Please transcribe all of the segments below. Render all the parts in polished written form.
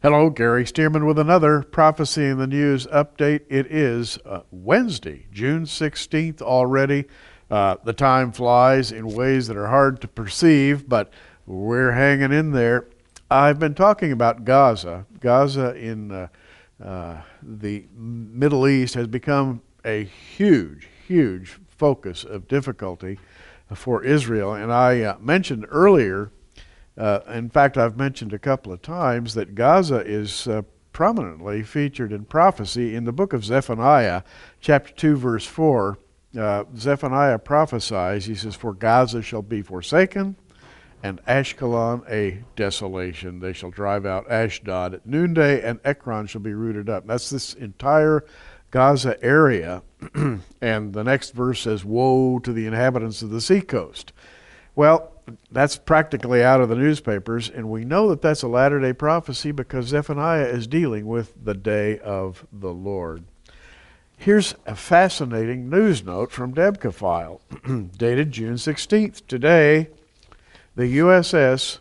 Hello, Gary Stearman with another Prophecy in the News update. It is Wednesday, June 16th already. The time flies in ways that are hard to perceive, but we're hanging in there. I've been talking about Gaza. Gaza in the Middle East has become a huge focus of difficulty for Israel. And I mentioned earlier, in fact, I've mentioned a couple of times that Gaza is prominently featured in prophecy in the book of Zephaniah, chapter 2, verse 4. Zephaniah prophesies, he says, "For Gaza shall be forsaken, and Ashkelon a desolation. They shall drive out Ashdod at noonday, and Ekron shall be rooted up." That's this entire Gaza area. And the next verse says, "Woe to the inhabitants of the seacoast." Well, that's practically out of the newspapers, and we know that that's a latter-day prophecy because Zephaniah is dealing with the day of the Lord. Here's a fascinating news note from Debka File, dated June 16th. Today, the USS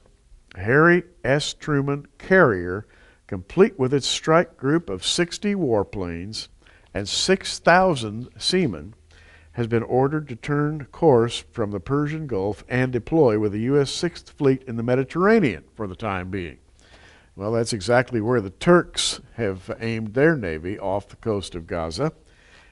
Harry S. Truman Carrier, complete with its strike group of 60 warplanes and 6,000 seamen, has been ordered to turn course from the Persian Gulf and deploy with the U.S. 6th Fleet in the Mediterranean for the time being. Well, that's exactly where the Turks have aimed their navy, off the coast of Gaza.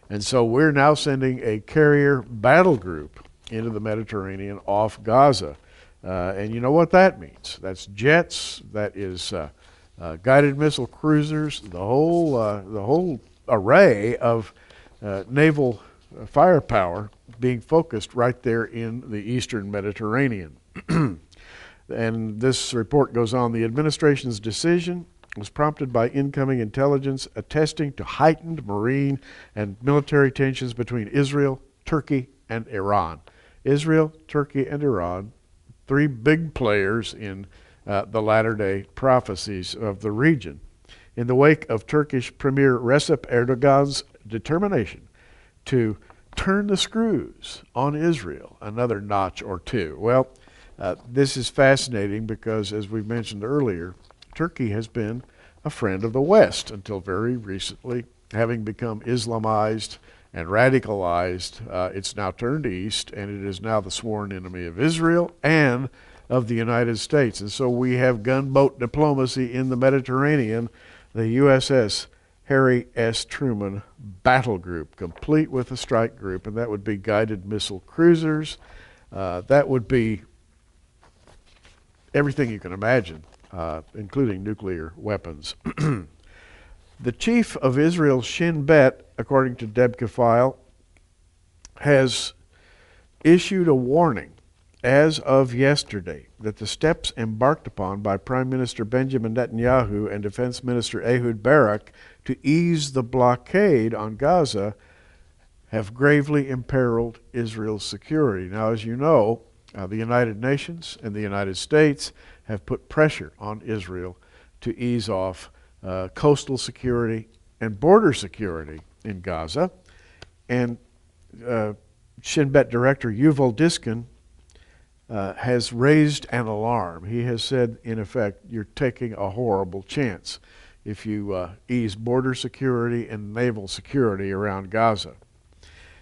And so we're now sending a carrier battle group into the Mediterranean off Gaza. And you know what that means. That's jets, that is guided missile cruisers, the whole array of naval firepower being focused right there in the eastern Mediterranean. And this report goes on, the administration's decision was prompted by incoming intelligence attesting to heightened marine and military tensions between Israel, Turkey, and Iran. Israel, Turkey, and Iran, three big players in the latter-day prophecies of the region. In the wake of Turkish Premier Recep Erdogan's determination to turn the screws on Israel another notch or two. Well, this is fascinating because, as we mentioned earlier, Turkey has been a friend of the West until very recently. Having become Islamized and radicalized, it's now turned east, and it is now the sworn enemy of Israel and of the United States. And so we have gunboat diplomacy in the Mediterranean. The USS Harry S. Truman battle group, complete with a strike group, and that would be guided missile cruisers. That would be everything you can imagine, including nuclear weapons. The chief of Israel's Shin Bet, according to Debka File, has issued a warning as of yesterday that the steps embarked upon by Prime Minister Benjamin Netanyahu and Defense Minister Ehud Barak to ease the blockade on Gaza have gravely imperiled Israel's security. Now, as you know, the United Nations and the United States have put pressure on Israel to ease off coastal security and border security in Gaza. And Shin Bet Director Yuval Diskin has raised an alarm. He has said, in effect, you're taking a horrible chance if you ease border security and naval security around Gaza.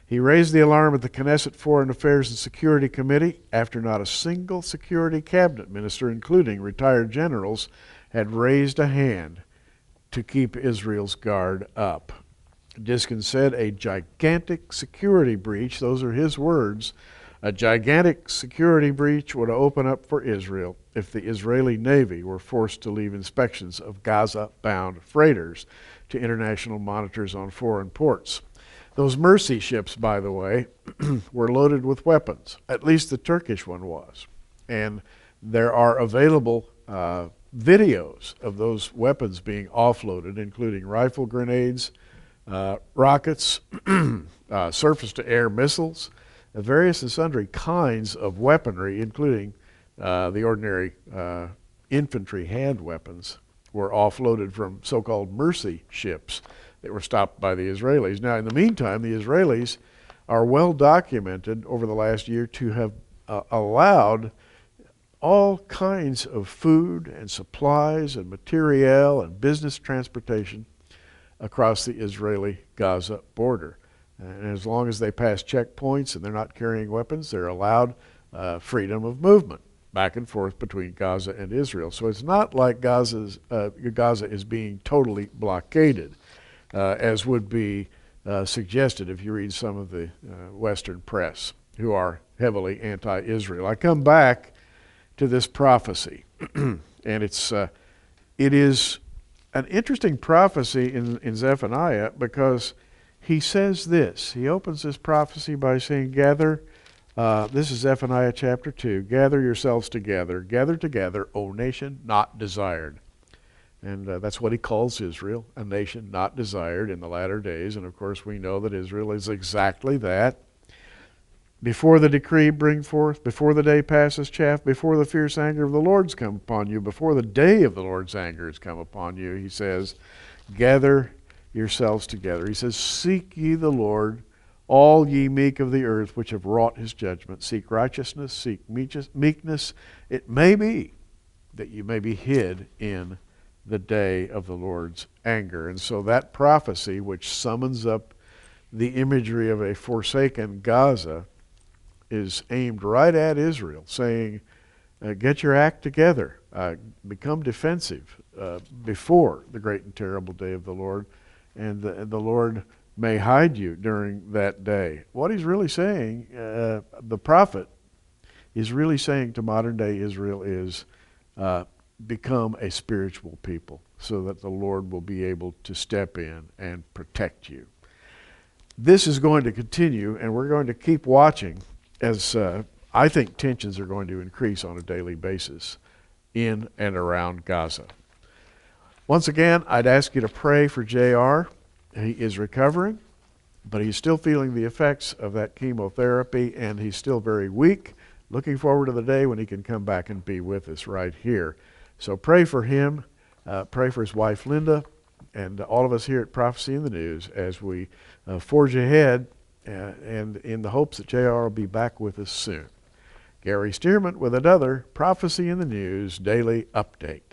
He raised the alarm at the Knesset Foreign Affairs and Security Committee after not a single security cabinet minister, including retired generals, had raised a hand to keep Israel's guard up. Diskin said a gigantic security breach, those are his words, a gigantic security breach would open up for Israel if the Israeli Navy were forced to leave inspections of Gaza-bound freighters to international monitors on foreign ports. Those Mercy ships, by the way, were loaded with weapons. At least the Turkish one was. And there are available videos of those weapons being offloaded, including rifle grenades, rockets, surface-to-air missiles, various and sundry kinds of weaponry, including the ordinary infantry hand weapons, were offloaded from so-called Mercy ships that were stopped by the Israelis. Now, in the meantime, the Israelis are well documented over the last year to have allowed all kinds of food and supplies and materiel and business transportation across the Israeli-Gaza border. And as long as they pass checkpoints and they're not carrying weapons, they're allowed freedom of movement back and forth between Gaza and Israel. So it's not like Gaza is being totally blockaded, as would be suggested if you read some of the Western press, who are heavily anti-Israel. I come back to this prophecy, and it is an interesting prophecy in Zephaniah, because he says this. He opens this prophecy by saying, this is Zephaniah chapter 2, gather yourselves together, gather together, O nation not desired. And that's what he calls Israel, a nation not desired in the latter days. And of course we know that Israel is exactly that. Before the decree bring forth, before the day passes chaff, before the fierce anger of the Lord's come upon you, before the day of the Lord's anger has come upon you, he says, gather yourselves together. He says, seek ye the Lord, all ye meek of the earth, which have wrought his judgment. Seek righteousness, seek meekness. It may be that you may be hid in the day of the Lord's anger. And so that prophecy, which summons up the imagery of a forsaken Gaza, is aimed right at Israel, saying, get your act together, become defensive before the great and terrible day of the Lord, and the Lord may hide you during that day. What he's really saying, the prophet is really saying to modern day Israel is, become a spiritual people so that the Lord will be able to step in and protect you. This is going to continue, and we're going to keep watching as I think tensions are going to increase on a daily basis in and around Gaza. Once again, I'd ask you to pray for JR. He is recovering, but he's still feeling the effects of that chemotherapy, and he's still very weak. Looking forward to the day when he can come back and be with us right here. So pray for him, pray for his wife Linda, and all of us here at Prophecy in the News as we forge ahead, and in the hopes that JR will be back with us soon. Gary Stearman with another Prophecy in the News Daily Update.